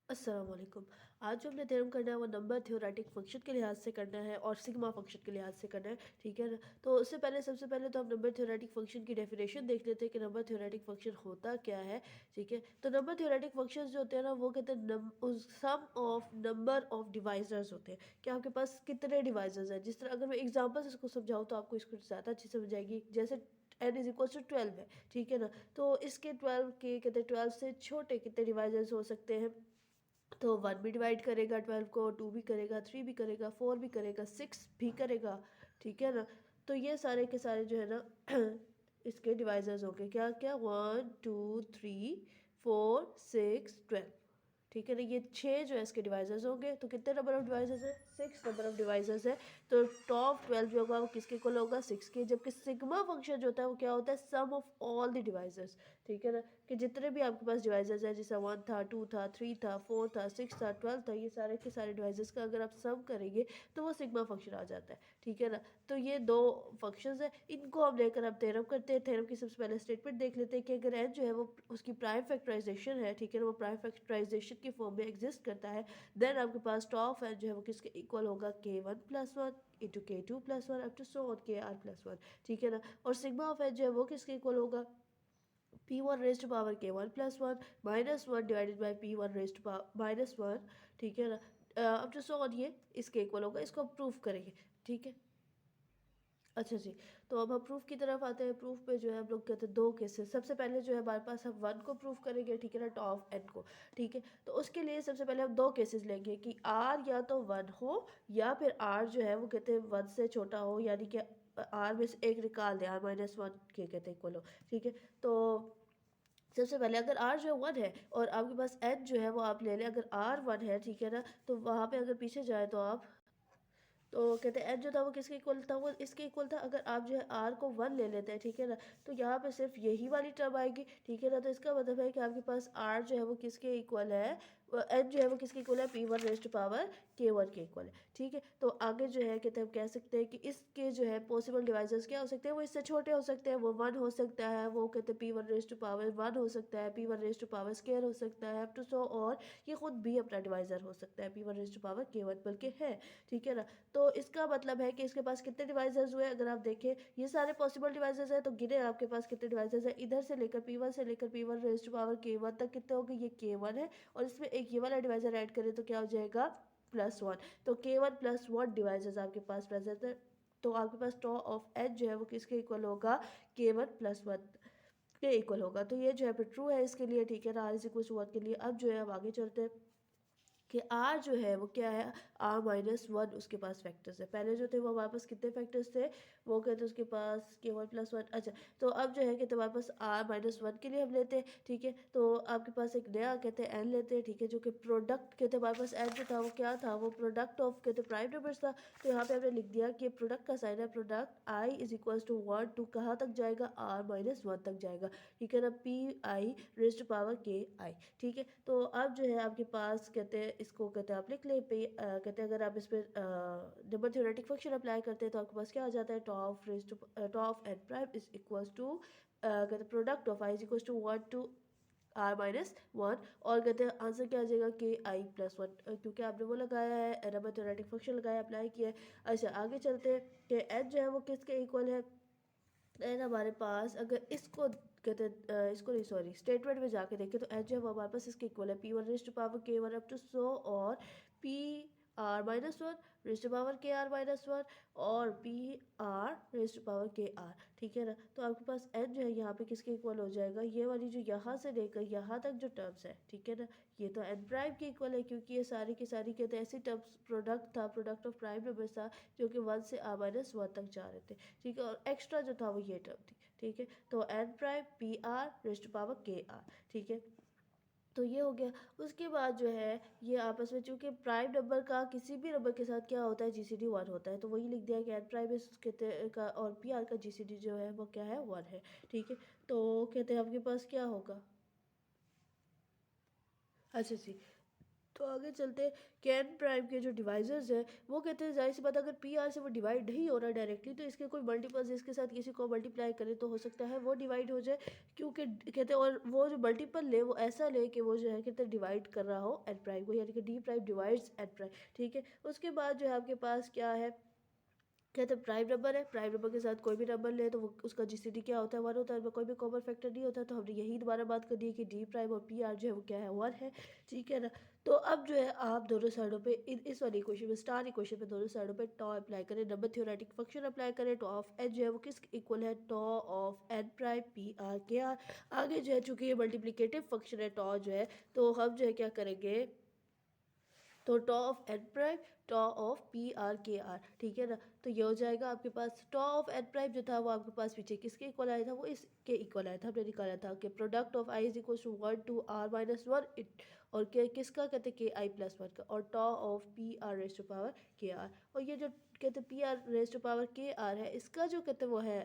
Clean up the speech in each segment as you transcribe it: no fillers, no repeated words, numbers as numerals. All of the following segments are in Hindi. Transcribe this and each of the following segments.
अस्सलाम वालेकुम। आज जो हमने थ्योरम करना है वो नंबर थ्योरेटिक फंक्शन के लिहाज से करना है और सिग्मा फंक्शन के लिहाज से करना है, ठीक है ना। तो उससे पहले सबसे पहले तो हम नंबर थ्योरेटिक फंक्शन की डेफिनेशन देख लेते हैं कि नंबर थ्योरेटिक फंक्शन होता क्या है, ठीक है। तो नंबर थ्योरेटिक फंक्शन जो होते हैं ना वो कहते हैं सम ऑफ नंबर ऑफ डिवाइजर्स होते हैं कि आपके पास कितने डिवाइजर्स हैं। जिस तरह अगर मैं एग्जाम्पल से इसको समझाऊँ तो आपको इसको ज़्यादा अच्छी समझ आएगी। जैसे n = 12 है, ठीक है ना। तो इसके 12 के कहते हैं 12 से छोटे कितने डिवाइजर्स हो सकते हैं। तो 1 भी डिवाइड करेगा 12 को, 2 भी करेगा, 3 भी करेगा, 4 भी करेगा, 6 भी करेगा, ठीक है ना। तो ये सारे के सारे जो है ना इसके डिवाइजर्स होंगे क्या क्या 1 2 3 4 6 12, ठीक है ना। ये 6 जो है इसके डिवाइजर्स होंगे। तो कितने नंबर ऑफ डिवाइजर्स है? 6 नंबर ऑफ डिवाइजर्स है। तो टॉप 12 जो होगा वो किसके इक्वल होगा? 6 के। जबकि सिग्मा फंक्शन जो होता है वो क्या होता है? सम ऑफ ऑल द डिवाइजर्स, ठीक है ना। कि जितने भी आपके पास डिवाइजर्स हैं, जैसे 1 था, 2 था, 3 था, 4 था, 6 था, 12 था, ये सारे के सारे डिवाइजर्स का अगर आप सम करेंगे तो वो सिग्मा फंक्शन आ जाता है, ठीक है ना। तो ये दो फंक्शंस हैं, इनको हम लेकर हम थ्योरम करते हैं। थ्योरम की सबसे पहले स्टेटमेंट देख लेते हैं कि अगर n जो है वो उसकी प्राइम फैक्टराइजेशन है, ठीक है ना, वो प्राइम फैक्टराइजेशन की फॉर्म में एग्जिस्ट करता है, देन आपके पास टॉप n जो है वो किसके इक्वल होगा? k1+1 into k2+1 up to so on kr+1, ठीक है ना। और सिग्मा ऑफ n जो है वो किसके इक्वल होगा? p1 raise to power k1+1 -1 divided by p1 raise to power -1, ठीक है ना। अब जो सो ऑन ये इसके इक्वल होगा। इसको हम प्रूफ करेंगे, ठीक है। अच्छा जी। तो अब हम प्रूफ की तरफ आते हैं। प्रूफ पे जो है हम लोग कहते हैं दो केसेस। सबसे पहले जो है हमारे पास हम 1 को प्रूफ करेंगे, ठीक है ना, टॉप n को, ठीक है। तो उसके लिए सबसे पहले हम दो केसेस लेंगे कि r या तो 1 हो या फिर r जो है वो कहते हैं 1 से छोटा हो, यानी कि r में से एक निकाल दे, r-1 के कहते हैं इक्वल हो, ठीक है। तो सबसे पहले अगर r जो है 1 है और आपके पास n जो है वो आप ले लें। अगर r 1 है, ठीक है ना, तो वहाँ पे अगर पीछे जाए तो आप तो कहते हैं एच जो था वो किसके इक्वल था? वो इसके इक्वल था। अगर आप जो है आर को 1 ले लेते हैं, ठीक है ना, तो यहाँ पे सिर्फ यही वाली टर्म आएगी, ठीक है ना। तो इसका मतलब है कि आपके पास आर जो है वो किसके इक्वल है? एन जो है वो किसके इक्वल है? p1 raise to power k1 के इक्वल है, ठीक है। तो आगे जो है कहते हैं हम कह सकते हैं कि इसके जो है पॉसिबल डिवाइजर्स क्या हो सकते हैं? वो इससे छोटे हो सकते हैं। वो 1 हो सकता है, वो कहते हैं p1 रेज टू पावर 1 हो सकता है, p1 raise to power square हो सकता है, अप टू सो, और ये खुद भी अपना डिवाइजर हो सकता है p1 raise to power k1 बल्कि है, ठीक है ना। तो इसका मतलब है कि इसके पास कितने डिवाइजर्स हुए? अगर आप देखें ये सारे पॉसिबल डिवाइजर्स हैं, तो गिने आपके पास कितने डिवाइजर्स हैं। इधर से लेकर p1 से लेकर p1 raise to power k1 तक कितने हो गए? ये k1 है, और इसमें एक ये वाला डिवाइजर ऐड करें तो क्या हो जाएगा? +1। तो k1+1 डिवाइजर्स आपके पास प्रेजेंट है। तो आपके पास टॉ ऑफ एच जो है वो किसके इक्वल होगा? k1+1 के इक्वल होगा। तो ये जो है फिर ट्रू है इसके लिए, ठीक है ना, r=1 के लिए। अब जो है हम आगे चलते हैं कि r जो है वो क्या है? r-1 उसके पास फैक्टर्स है। पहले जो थे वो हमारे पास कितने फैक्टर्स थे? वो कहते उसके पास k1+1। अच्छा, तो अब जो है कहते हमारे पास r-1 के लिए हम लेते हैं, ठीक है। तो आपके पास एक नया कहते हैं n लेते हैं, ठीक है, जो कि प्रोडक्ट कहते हमारे पास n जो था वो क्या था? वो प्रोडक्ट ऑफ कहते प्राइम नंबर्स था। तो यहाँ पे हमने लिख दिया कि प्रोडक्ट का साइन है प्रोडक्ट i=1 टू कहाँ तक जाएगा? r-1 तक जाएगा, ठीक है ना, p(i) raise to power k(i), ठीक है। तो अब जो है आपके पास कहते हैं इसको कहते हैं आप लिख ले पे कहते हैं अगर आप इस पर नंबर थ्योरेटिक फंक्शन अप्लाई करते हैं तो आपके पास क्या आ जाता है? Top n prime is equals to कहते हैं product of i=1 to r-1, और कहते हैं आंसर क्या आ जाएगा? k(i+1), क्योंकि आपने वो लगाया है नंबर थ्योरेटिक फंक्शन लगाया, अप्लाई किया है। अच्छा, आगे चलते हैं कि n जो है वो किसके इक्वल है? देन हमारे पास अगर इसको कहते हैं इसको नहीं, सॉरी, स्टेटमेंट में जाके देखें तो एच जो है वो हमारे पास इसके इक्वल है p1 raise to power k1 up to so, और p(r-1) raise to power k(r-1) और p(r) raise to power k(r), ठीक है ना। तो आपके पास n जो है यहाँ पे किसके इक्वल हो जाएगा? ये वाली जो यहाँ से लेकर यहाँ तक जो टर्म्स है, ठीक है ना, ये तो n प्राइम के इक्वल है, क्योंकि ये सारी की सारी कहते हैं ऐसी टर्म्स प्रोडक्ट था, प्रोडक्ट ऑफ प्राइम नंबर्स था, जो कि 1 से r-1 तक जा रहे थे, ठीक है। और एक्स्ट्रा जो था वो ये टर्म थी, ठीक है। तो n prime p(r) raise to power k(r), ठीक है। तो ये हो गया। उसके बाद जो है ये आपस में, चूंकि प्राइम नंबर का किसी भी नंबर के साथ क्या होता है? जीसीडी 1 होता है, तो वही लिख दिया कि एन प्राइम इस कहते का और पी आर का जीसीडी जो है वो क्या है? 1 है, ठीक है। तो कहते हैं आपके पास क्या होगा? अच्छा जी। तो आगे चलते के एन प्राइम के जो डिवाइजर्स हैं वो कहते हैं जाहिर सी बात अगर पी आर से वो डिवाइड नहीं हो रहा डायरेक्टली तो इसके कोई मल्टीपल्स इसके साथ किसी को मल्टीप्लाई करे तो हो सकता है वो डिवाइड हो जाए, क्योंकि कहते हैं और वो जो मल्टीपल ले वो ऐसा ले कि वो जो है कहते हैं डिवाइड कर रहा हो एन प्राइम को, यानी कि d prime divides n prime. ठीक है, उसके बाद जो है आपके पास क्या है, कहते हैं प्राइम नंबर है, प्राइम नंबर के साथ कोई भी नंबर ले तो वो उसका जीसीडी क्या होता है, वन होता है, उसमें कोई भी कॉमन फैक्टर नहीं होता। तो हमने यही दोबारा बात कर दी है कि डी प्राइम और पी आर जो है वो क्या है, वन है। ठीक है ना। तो अब जो है आप दोनों साइडों पे इस वाली इक्वेशन में स्टार इक्वेशन पे दोनों साइडों पे टॉ अप्लाई करें, नंबर थ्योरेटिक फंक्शन अप्लाई करें। टॉ ऑफ एन जो है वो किस इक्वल है, tau of n prime p r k r. आगे जो है चूंकि ये मल्टीप्लीकेटिव फंक्शन है टॉ जो है, तो हम जो है क्या करेंगे, तो tau of n prime tau of p r k r. ठीक है ना। तो ये हो जाएगा आपके पास टॉ ऑफ एन प्राइम जो था वो आपके पास पीछे किसके इक्वल आया था, वो इसके इक्वल आया था, हमने निकाला था कि product of i is equal to one to r minus one और के किसका कहते के आई प्लस वन का, और tau of p r raise to power k r. और ये जो कहते p r raise to power k r है इसका जो कहते वो है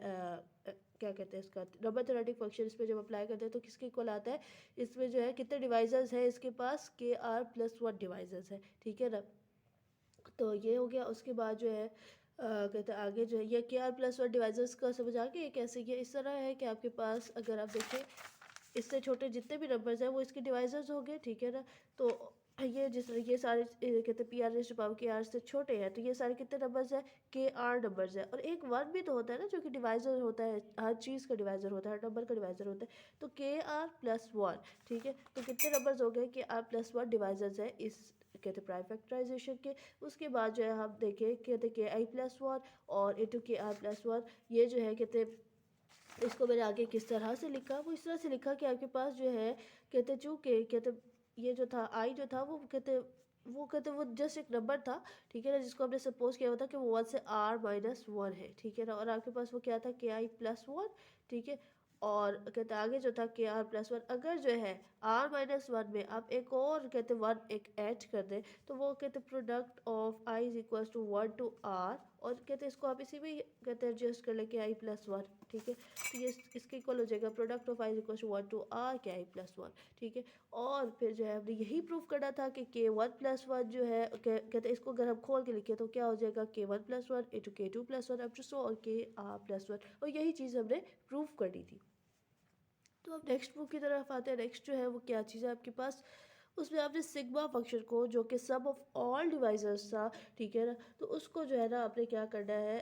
क्या कहते हैं इसका नंबर थ्योरेटिक फंक्शन, इस पर जब अप्लाई करते हैं तो किसके इक्वल आता है, इसमें जो है कितने डिवाइजर्स है इसके पास, के आर प्लस वन डिवाइजर्स है। ठीक है ना। तो ये हो गया। उसके बाद जो है कहते हैं आगे जो है ये के आर प्लस वन डिवाइजर्स का समझ आ गया ये कैसे, ये इस तरह है कि आपके पास अगर आप देखें इससे छोटे जितने भी नंबर्स हैं वो इसके डिवाइजर्स हो गए। ठीक है ना। तो ये जिस तरह ये सारे कहते हैं p r raise to power k r से छोटे हैं, तो ये सारे कितने नंबर्स हैं, के आर नंबर्स हैं। और एक वन भी तो होता है ना जो कि डिवाइजर होता है, हर चीज़ का डिवाइजर होता है, हर नंबर का डिवाइजर होता है। तो के आर प्लस वन। ठीक है, तो कितने नंबर्स हो गए, के आर प्लस वन डिवाइजर्स है इस कहते हैं प्राइम फैक्टराइजेशन के। उसके बाद जो है हम देखें कहते के आई प्लस वन और इंटू के आर प्लस वन, ये जो है कहते इसको मैंने आगे किस तरह से लिखा, वो इस तरह से लिखा कि आपके पास जो है कहते चूँकि कहते ये जो था आई जो था वो जस्ट एक नंबर था। ठीक है ना, जिसको हमने सपोज किया हुआ था कि वो वन से आर माइनस वन है। ठीक है ना, और आपके पास वो क्या था, के आई प्लस वन। ठीक है, और कहते आगे जो था के आर प्लस वन, अगर जो है आर माइनस वन में आप एक और कहते वन एक ऐड कर दें तो वो कहते product of i is equal to one to r, और कहते इसको आप इसी में कहते एडजस्ट कर ले के आई प्लस वन। ठीक है, तो ये इसके इक्वल हो जाएगा product of i is equal to one to r k i plus one. ठीक है, और फिर जो है हमने यही प्रूफ करना था कि के वन प्लस वन जो है कहते इसको अगर हम खोल के लिखे तो क्या हो जाएगा, k one plus one into k two plus one up to so और के आर प्लस वन, और यही चीज़ हमने प्रूफ करनी थी। तो अब नेक्स्ट बुक की तरफ आते हैं। नेक्स्ट जो है वो क्या चीज़ है आपके पास, उसमें आपने सिग्मा फंक्शन को जो कि सम ऑफ ऑल डिवाइजर्स था। ठीक है ना, तो उसको जो है ना आपने क्या करना है,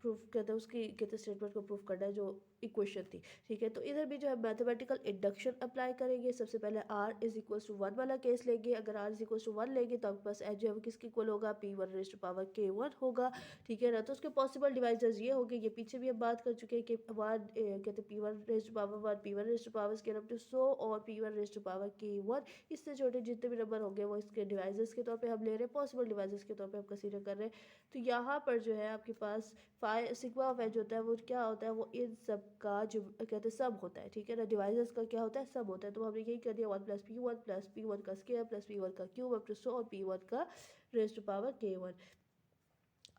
प्रूफ कहते हैं उसकी कहते स्टेटमेंट को प्रूफ करना है जो इक्वेशन थी। ठीक है, तो इधर भी जो है मैथमेटिकल इंडक्शन अप्लाई करेंगे। सबसे पहले r is equals to one वाला केस लेंगे। अगर r is equals to one लेंगे तो आपके पास एच जो है वो किसकी इक्वल होगा, p one raise to power k one होगा। ठीक है ना, तो उसके पॉसिबल डिवाइजर्स ये हो गए, ये पीछे भी हम बात कर चुके हैं कि वन कहते p one raise to power one, p one raise to power scale up to so और p one raise to power k one. इससे छोटे जितने भी नंबर होंगे वो इसके डिवाइजर्स के तौर पे हम ले रहे हैं, पॉसिबल डिवाइजर्स के तौर पे हम कंसीडर कर रहे हैं। तो यहाँ पर जो है आपके पास सिग्मा ऑफ एच होता है वो क्या होता है, वो इन सब का जो कहते हैं सब होता है। ठीक है ना, डिवाइजर्स का क्या होता है, सब होता है। तो हमने यही कर दिया वन प्लस पी वन का स्केयर प्लस पी वन का क्यूब अप टू सो और पी वन का raise to power k one.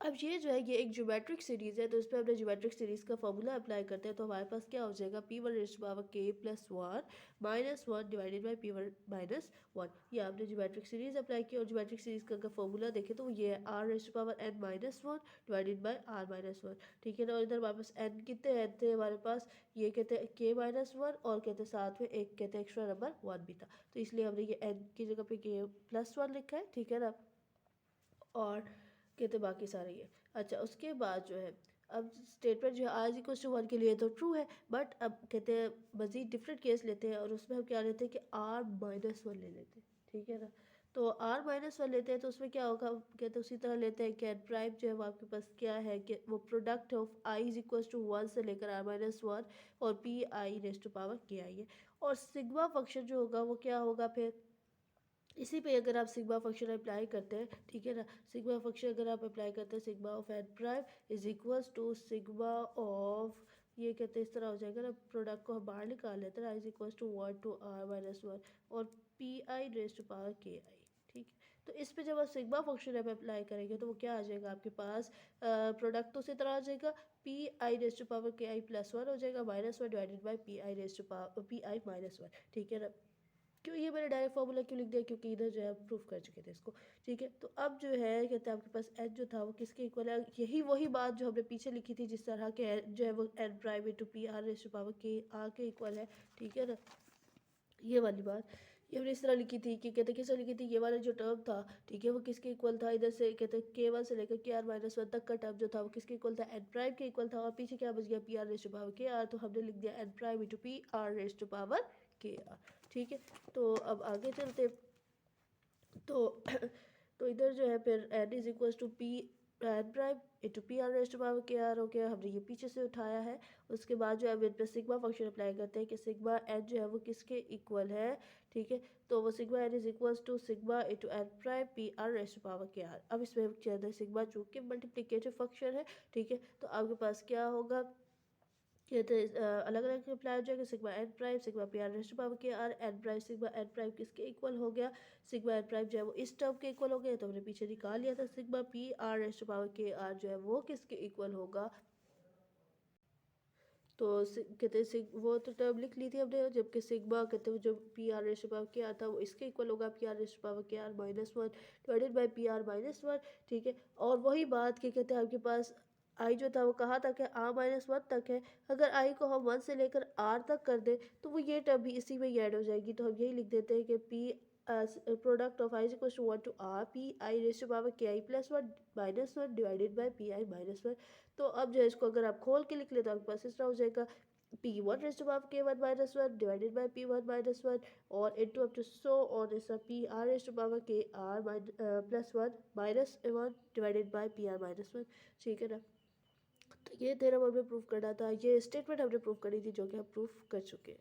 अब ये जो है ये एक ज्योमेट्रिक सीरीज़ है, तो इस पर हमने ज्योमेट्रिक सीरीज़ का फॉर्मूला अप्लाई करते हैं तो हमारे पास क्या हो जाएगा, p one raise to power k plus one minus one divided by p one minus one. ये आपने ज्योमेट्रिक सीरीज़ अप्लाई की, और ज्योमेट्रिक सीरीज़ का अगर फॉर्मूला देखें तो ये है r raise to power n minus one divided by r minus one. ठीक है ना, और इधर हमारे पास एन कितने एन थे हमारे पास, ये कहते हैं के माइनस वन और कहते साथ में एक कहते हैं एक्स्ट्रा नंबर वन भी था, तो इसलिए हमने ये एन की जगह पे के प्लस वन लिखा है। ठीक है ना, और कहते बाकी सारे ये अच्छा। उसके बाद जो है अब स्टेटमेंट जो है आर इक्वल टू वन के लिए तो ट्रू है, बट अब कहते हैं मज़ीद डिफरेंट केस लेते हैं और उसमें हम क्या लेते हैं कि आर माइनस वन ले लेते हैं। ठीक है ना, तो आर माइनस वन लेते हैं तो उसमें क्या होगा, कहते हैं उसी तरह लेते हैं कि एन प्राइम जो है वो आपके पास क्या है कि वो product of i is equal to one से लेकर आर माइनस वन और p i raise to power k i है। और सिग्मा फंक्शन जो होगा वो क्या होगा, फिर इसी पे अगर आप सिग्मा फंक्शन अप्लाई करते हैं। ठीक है ना, सिग्मा फंक्शन अगर आप अप्लाई करते हैं sigma of n prime is equals to sigma of, ये कहते हैं इस तरह हो जाएगा ना, प्रोडक्ट को हम बाहर निकाल लेते हैं, i is equals to one to r minus one और p i raise to power k i. ठीक है, तो इस पे जब आप सिग्मा फंक्शन आप अप्लाई करेंगे तो वो क्या आ जाएगा आपके पास, प्रोडक्ट तो उसी तरह आ जाएगा, p i raise to power k i plus one हो जाएगा minus one divided by p i raise to power p i minus one. ठीक है ना, क्यों ये मैंने डायरेक्ट फार्मूला क्यों लिख दिया, क्योंकि इधर जो है प्रूफ कर चुके थे इसको। ठीक है, तो अब जो है कहते हैं आपके पास एच जो था वो किसके इक्वल है, यही वही बात जो हमने पीछे लिखी थी, जिस तरह के जो है वो n prime into p r raise to power k r के इक्वल है। ठीक है ना, ये वाली बात ये हमने इस तरह लिखी थी कि कहते किस तरह लिखी थी, ये वाला जो टर्म था ठीक है वो किसके इक्वल था, इधर से कहते के वन से लेकर के आर माइनस वन तक का टर्म जो था वो किसके इक्वल था, एन प्राइम के इक्वल था। और पीछे क्या बच गया, p r raise to power k r, तो हमने लिख दिया n prime into p r raise to power k r. ठीक है, तो अब आगे चलते, तो तो इधर जो है फिर n is equal to p n prime into p r raise to power k r हो गया, हमने ये पीछे से उठाया है। उसके बाद जो है अब इन पर सिग्मा फंक्शन अप्लाई करते हैं कि सिग्मा एन जो है वो किसके इक्वल है। ठीक है, तो वो sigma n is equal to sigma into n prime p r raise to power k r. अब इसमें हम सिग्मा चूँकि मल्टीप्लिकेटिव फंक्शन है। ठीक है, तो आपके पास क्या होगा, ये तो अलग अलग अप्लाई हो जाएगा, sigma n prime sigma p r raise to power k r n prime sigma n prime किसके इक्वल हो गया, सिग्मा एन प्राइम जो है वो इस टर्म के इक्वल हो गया। तो हमने पीछे निकाल लिया था sigma p r raise to power k r जो है वो किसके इक्वल होगा, तो कहते हैं वो तो टर्म लिख ली थी हमने, जबकि सिग्मा कहते हैं जो p r raise to power k r था वो इसके इक्वल होगा, p r raise to power k r minus one divided by p r minus one. ठीक है, और वही बात कि कहते हैं आपके पास आई जो था वो कहा था कि आर माइनस वन तक है, अगर आई को हम वन से लेकर आर तक कर दें तो वो ये टर्म भी इसी में ही ऐड हो जाएगी। तो हम यही लिख देते हैं कि p product of i equal to one to r p i raise to power k i plus one minus one divided by p i minus one. तो अब जो है इसको अगर आप खोल के लिख ले तो आपके पास इस तरह हो जाएगा, p one raise to power k one minus one divided by p one minus one और into up to so on इस p r raise to power k r plus one minus one divided by p r minus one. ठीक है ना, तो ये थ्योरम हमें प्रूफ करना था, ये स्टेटमेंट हमने प्रूफ करी थी जो कि हम प्रूफ कर चुके हैं।